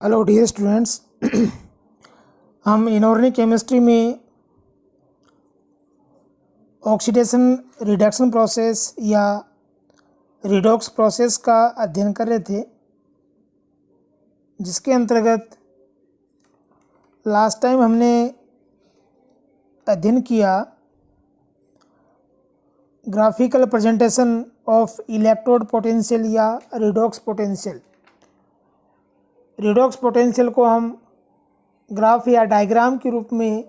Hello dear students. हम inorganic chemistry में oxidation reduction process या रिडॉक्स प्रोसेस का अध्ययन कर रहे थे, जिसके अंतर्गत लास्ट टाइम हमने अध्ययन किया graphical presentation of electrode potential या रिडॉक्स पोटेंशियल। रिडॉक्स पोटेंशियल को हम ग्राफ या डायग्राम के रूप में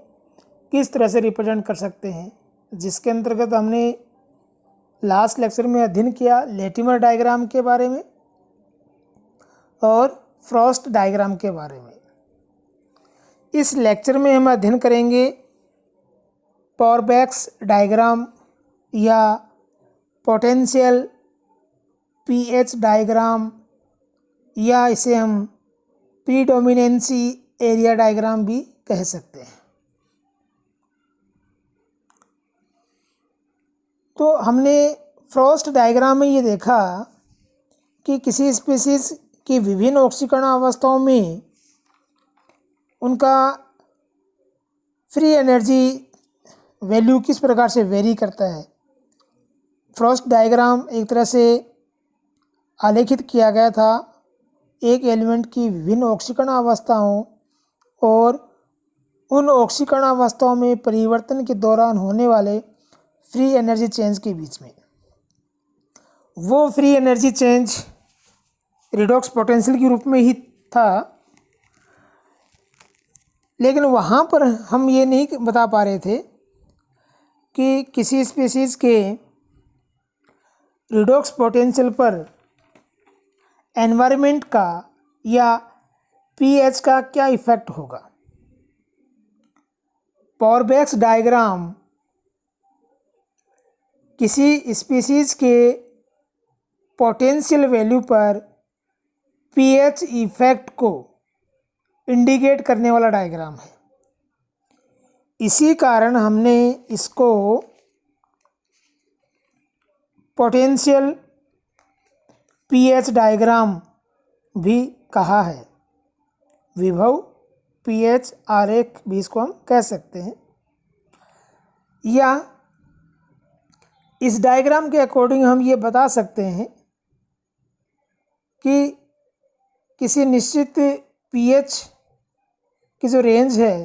किस तरह से रिप्रेजेंट कर सकते हैं, जिसके अंतर्गत हमने लास्ट लेक्चर में अध्ययन किया लेटिमर डायग्राम के बारे में और फ्रॉस्ट डायग्राम के बारे में। इस लेक्चर में हम अध्ययन करेंगे पॉरबैक्स डायग्राम या पोटेंशियल पीएच डायग्राम, या इसे हम प्रीडोमिनेंसी एरिया डायग्राम भी कह सकते हैं। तो हमने फ्रॉस्ट डायग्राम में ये देखा कि किसी स्पीसीज की विभिन्न ऑक्सीकरण अवस्थाओं में उनका फ्री एनर्जी वैल्यू किस प्रकार से वेरी करता है। फ्रॉस्ट डायग्राम एक तरह से आलेखित किया गया था एक एलिमेंट की विभिन्न ऑक्सीकरण अवस्थाओं और उन ऑक्सीकरण अवस्थाओं में परिवर्तन के दौरान होने वाले फ्री एनर्जी चेंज के बीच में। वो free energy change redox potential के रूप में ही था, लेकिन वहाँ पर हम ये नहीं बता पा रहे थे कि किसी स्पीसीज़ के रिडॉक्स पोटेंशियल पर एनवायरनमेंट का या पीएच का क्या इफ़ेक्ट होगा। पॉरबैक्स डायग्राम किसी स्पीसीज़ के पोटेंशियल वैल्यू पर पीएच इफ़ेक्ट को इंडिकेट करने वाला डायग्राम है। इसी कारण हमने इसको पोटेंशियल पीएच डायग्राम भी कहा है। विभव पीएच आरेख भी इसको हम कह सकते हैं। या इस डायग्राम के अकॉर्डिंग हम ये बता सकते हैं कि किसी निश्चित पीएच की जो रेंज है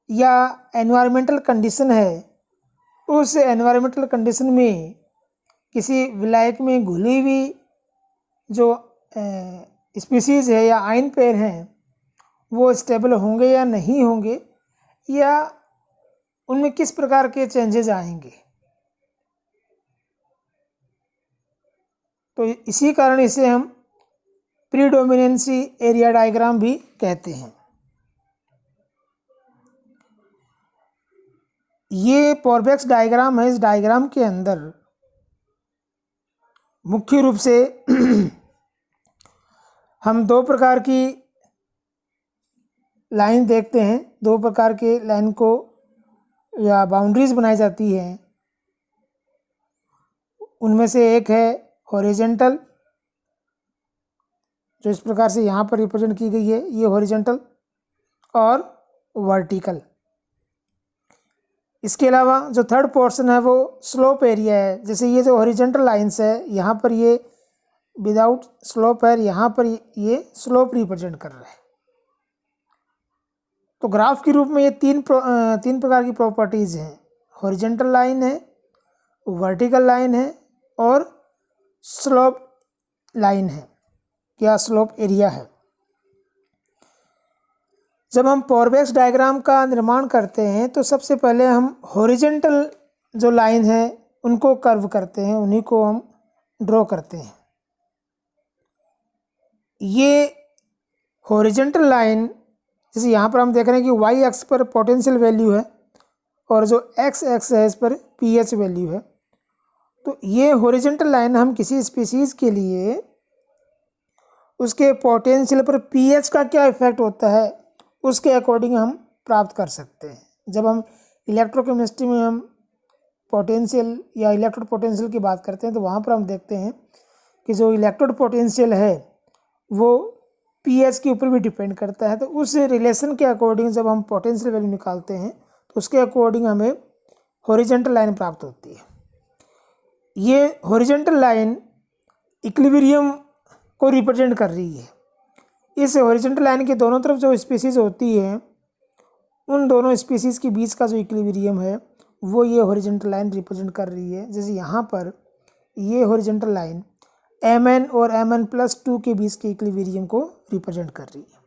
या एनवायरमेंटल कंडीशन है, उस एनवायरमेंटल कंडीशन में किसी विलायक में घुली हुई जो स्पीसीज़ है या आयन पेयर हैं वो स्टेबल होंगे या नहीं होंगे, या उनमें किस प्रकार के चेंजेस आएंगे। तो इसी कारण इसे हम प्रीडोमिनेंसी एरिया डायग्राम भी कहते हैं। ये पॉरबैक्स डायग्राम है। इस डायग्राम के अंदर मुख्य रूप से हम दो प्रकार की लाइन देखते हैं। दो प्रकार के लाइन को या बाउंड्रीज बनाई जाती हैं। उनमें से एक है हॉरिजेंटल, जो इस प्रकार से यहाँ पर रिप्रेजेंट की गई है, ये हॉरिजेंटल, और वर्टिकल। इसके अलावा जो थर्ड पोर्शन है वो स्लोप एरिया है। जैसे ये जो हॉरिजेंटल लाइंस है, यहाँ पर ये विदाउट स्लोप है, यहाँ पर ये स्लोप रिप्रेजेंट कर रहा है। तो ग्राफ के रूप में ये तीन प्रकार की प्रॉपर्टीज़ हैं। हॉरिजेंटल लाइन है, वर्टिकल लाइन है और स्लोप लाइन है या स्लोप एरिया है। जब हम पॉरबैक्स डायग्राम का निर्माण करते हैं तो सबसे पहले हम हॉरिजेंटल जो लाइन है उनको कर्व करते हैं, उन्हीं को हम ड्रॉ करते हैं। ये हॉरिजेंटल लाइन, जैसे यहाँ पर हम देख रहे हैं कि वाई एक्स पर पोटेंशियल वैल्यू है और जो एक्स एक्स है इस पर पीएच वैल्यू है। तो ये हॉरिजेंटल लाइन हम किसी स्पीसीज़ के लिए उसके पोटेंशियल पर पीएच का क्या इफेक्ट होता है उसके अकॉर्डिंग हम प्राप्त कर सकते हैं। जब हम इलेक्ट्रोकेमिस्ट्री में हम पोटेंशियल या इलेक्ट्रोड पोटेंशियल की बात करते हैं तो वहाँ पर हम देखते हैं कि जो इलेक्ट्रोड पोटेंशियल है वो पीएच के ऊपर भी डिपेंड करता है। तो उस रिलेशन के अकॉर्डिंग जब हम पोटेंशियल वैल्यू निकालते हैं तो उसके अकॉर्डिंग हमें हॉरिजॉन्टल लाइन प्राप्त होती है। ये हॉरिजॉन्टल लाइन इक्विलिब्रियम को रिप्रेजेंट कर रही है। इस हॉरिजॉन्टल लाइन के दोनों तरफ जो स्पीसीज होती है उन दोनों स्पीसीज के बीच का जो इक्विलिब्रियम है वो ये हॉरिजॉन्टल लाइन रिप्रेजेंट कर रही है। जैसे यहाँ पर ये हॉरिजॉन्टल लाइन mn और mn+2 के बीच के इक्विलिब्रियम को रिप्रेजेंट कर रही है।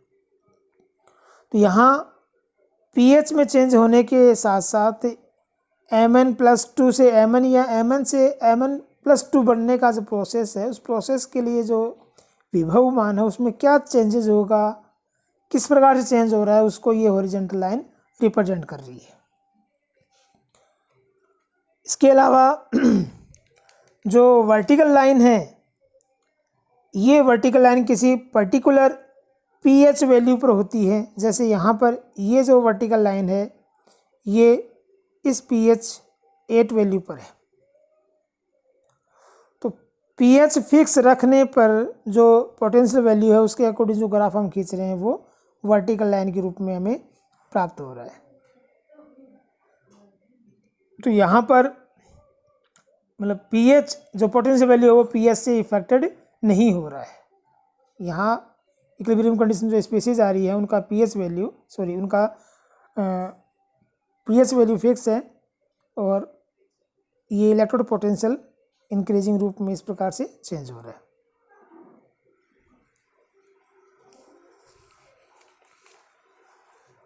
तो यहाँ pH में चेंज होने के साथ साथ mn+2 से mn या mn से mn+2 बनने का जो प्रोसेस है उस प्रोसेस के लिए जो विभव मान है उसमें क्या चेंजेस होगा, किस प्रकार से चेंज हो रहा है, उसको ये हॉरिजॉन्टल लाइन रिप्रेजेंट कर रही है। इसके अलावा जो वर्टिकल लाइन है ये वर्टिकल लाइन किसी पर्टिकुलर pH वैल्यू पर होती है। जैसे यहाँ पर ये जो वर्टिकल लाइन है ये इस pH 8 वैल्यू पर है। तो pH फिक्स रखने पर जो पोटेंशियल वैल्यू है उसके अकॉर्डिंग जो ग्राफ हम खींच रहे हैं वो वर्टिकल लाइन के रूप में हमें प्राप्त हो रहा है। तो यहाँ पर मतलब pH जो पोटेंशियल वैल्यू है वो pH से इफेक्टेड नहीं हो रहा है। यहाँ इक्विलिब्रियम कंडीशन जो स्पीसीज आ रही है उनका pH वैल्यू फिक्स है और ये इलेक्ट्रोड पोटेंशियल इंक्रीजिंग रूप में इस प्रकार से चेंज हो रहा है।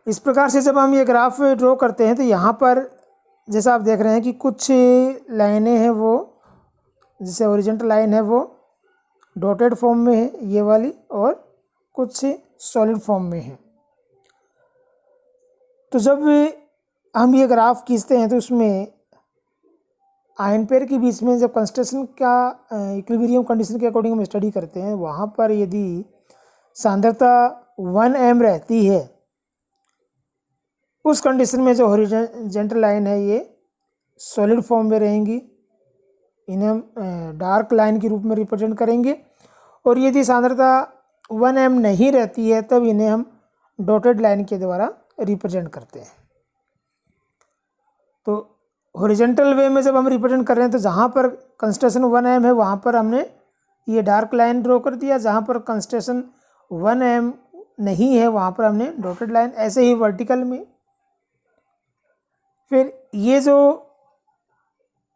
इस प्रकार से जब हम ये ग्राफ ड्रॉ करते हैं तो यहाँ पर जैसा आप देख रहे हैं कि कुछ लाइनें हैं वो जैसे हॉरिजॉन्टल लाइन है वो डॉटेड फॉर्म में है ये वाली और कुछ सॉलिड फॉर्म में है। तो जब हम ये ग्राफ खींचते हैं तो उसमें आयन पेयर के बीच में जब कंस्ट्रक्शन का इक्विलिब्रियम कंडीशन के अकॉर्डिंग हम स्टडी करते हैं वहाँ पर यदि सांद्रता 1m रहती है उस कंडीशन में जो हॉरिजॉन्टल लाइन है ये सॉलिड फॉर्म में रहेंगी, इन्हें हम डार्क लाइन के रूप में रिप्रेजेंट करेंगे। और यदि सांद्रता 1m नहीं रहती है तब इन्हें हम डॉटेड लाइन के द्वारा रिप्रेजेंट करते हैं। तो हॉरिजॉन्टल वे में जब हम रिप्रेजेंट कर रहे हैं तो जहाँ पर कंस्ट्रक्शन 1m है वहाँ पर हमने ये डार्क लाइन ड्रॉ कर दिया, जहाँ पर कंस्ट्रक्शन 1m नहीं है वहाँ पर हमने डॉटेड लाइन। ऐसे ही वर्टिकल में फिर ये जो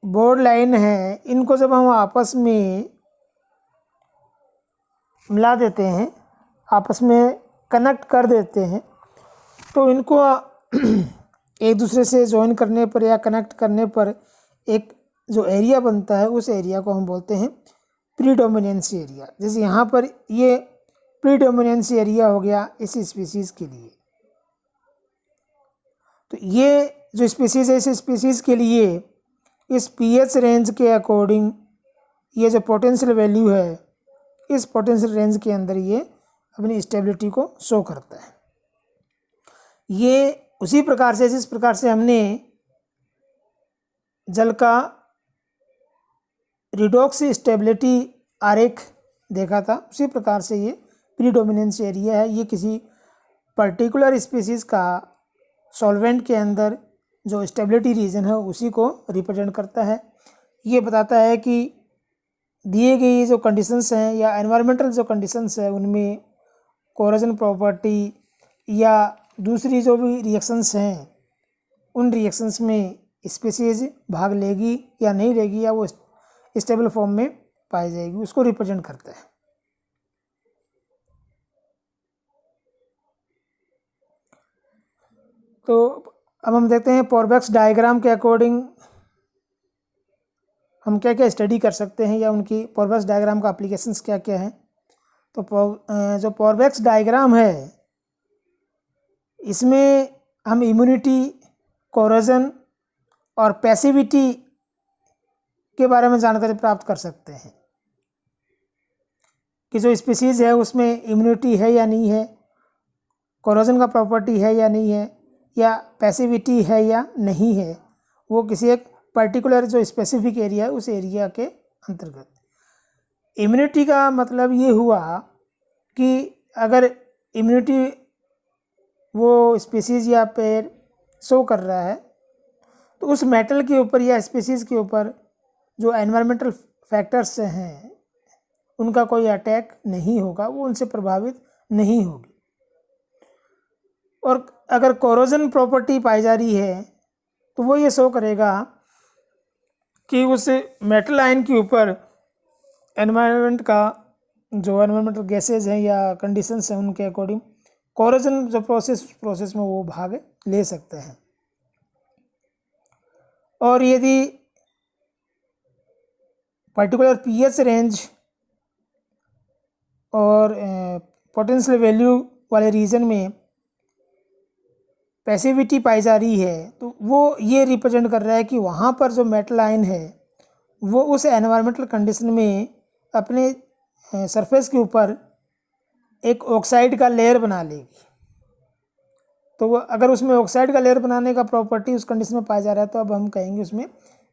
बोर्ड लाइन है इनको जब हम आपस में मिला देते हैं, आपस में कनेक्ट कर देते हैं तो इनको एक दूसरे से ज्वाइन करने पर या कनेक्ट करने पर एक जो एरिया बनता है उस एरिया को हम बोलते हैं प्रीडोमिनेंसी एरिया। जैसे यहाँ पर ये प्रीडोमिनेंसी एरिया हो गया इस स्पीसीज़ के लिए। तो ये जो स्पीसीज़ है इस स्पीसीज़ के लिए इस pH रेंज के अकॉर्डिंग ये जो पोटेंशियल वैल्यू है इस पोटेंशियल रेंज के अंदर ये अपनी स्टेबिलिटी को शो करता है। ये उसी प्रकार से जिस प्रकार से हमने जल का रिडॉक्स स्टेबिलिटी आरेख देखा था उसी प्रकार से ये प्रीडोमिनेंस एरिया है। ये किसी पर्टिकुलर स्पीसीज़ का सॉल्वेंट के अंदर जो स्टेबिलिटी रीजन है उसी को रिप्रेजेंट करता है। ये बताता है कि दिए गई जो कंडीशंस हैं या एनवायरमेंटल जो कंडीशंस है उनमें कोरोजन प्रॉपर्टी या दूसरी जो भी रिएक्शंस हैं उन रिएक्शंस में स्पीसीज भाग लेगी या नहीं लेगी या वो स्टेबल फॉर्म में पाई जाएगी, उसको रिप्रेजेंट करता है। तो अब हम देखते हैं पोरबैक्स डायग्राम के अकॉर्डिंग हम क्या क्या स्टडी कर सकते हैं या उनकी पोरबैक्स डायग्राम का एप्लीकेशंस क्या क्या हैं। तो जो पोरबैक्स डायग्राम है इसमें हम इम्यूनिटी, कोरोजन और पैसिविटी के बारे में जानकारी प्राप्त कर सकते हैं कि जो स्पीसीज़ है उसमें इम्यूनिटी है या नहीं है, कोरोजन का प्रॉपर्टी है या नहीं है, या पैसिविटी है या नहीं है, वो किसी एक पर्टिकुलर जो स्पेसिफिक एरिया है उस एरिया के अंतर्गत। इम्यूनिटी का मतलब ये हुआ कि अगर इम्यूनिटी वो स्पीसीज़ या पेड़ शो कर रहा है तो उस मेटल के ऊपर या स्पीसीज़ के ऊपर जो एनवायरमेंटल फैक्टर्स हैं उनका कोई अटैक नहीं होगा, वो उनसे प्रभावित नहीं होगी। और अगर कोरोजन प्रॉपर्टी पाई जा रही है तो वो ये शो करेगा कि उस मेटल आयन के ऊपर एनवायरनमेंट का जो एनवायरमेंटल गैसेज हैं या कंडीशंस हैं उनके अकॉर्डिंग कोरोजन जो प्रोसेस में वो भाग ले सकते हैं। और यदि पर्टिकुलर पीएच रेंज और पोटेंशियल वैल्यू वाले रीजन में पैसिविटी पाई जा रही है तो वो ये रिप्रेजेंट कर रहा है कि वहाँ पर जो मेटल आयन है वो उस एनवायरमेंटल कंडीशन में अपने सरफेस के ऊपर एक ऑक्साइड का लेयर बना लेगी। तो वो अगर उसमें ऑक्साइड का लेयर बनाने का प्रॉपर्टी उस कंडीशन में पाया जा रहा है तो अब हम कहेंगे उसमें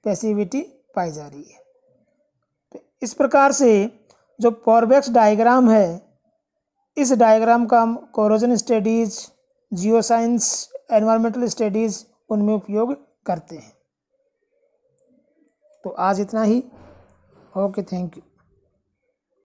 पैसिविटी पाई जा रही है। तो इस प्रकार से जो पोरबैक्स डायग्राम है, इस डायग्राम का हम corrosion studies, geoscience, environmental studies उनमें उपयोग करते हैं। तो आज इतना ही। Okay, thank you.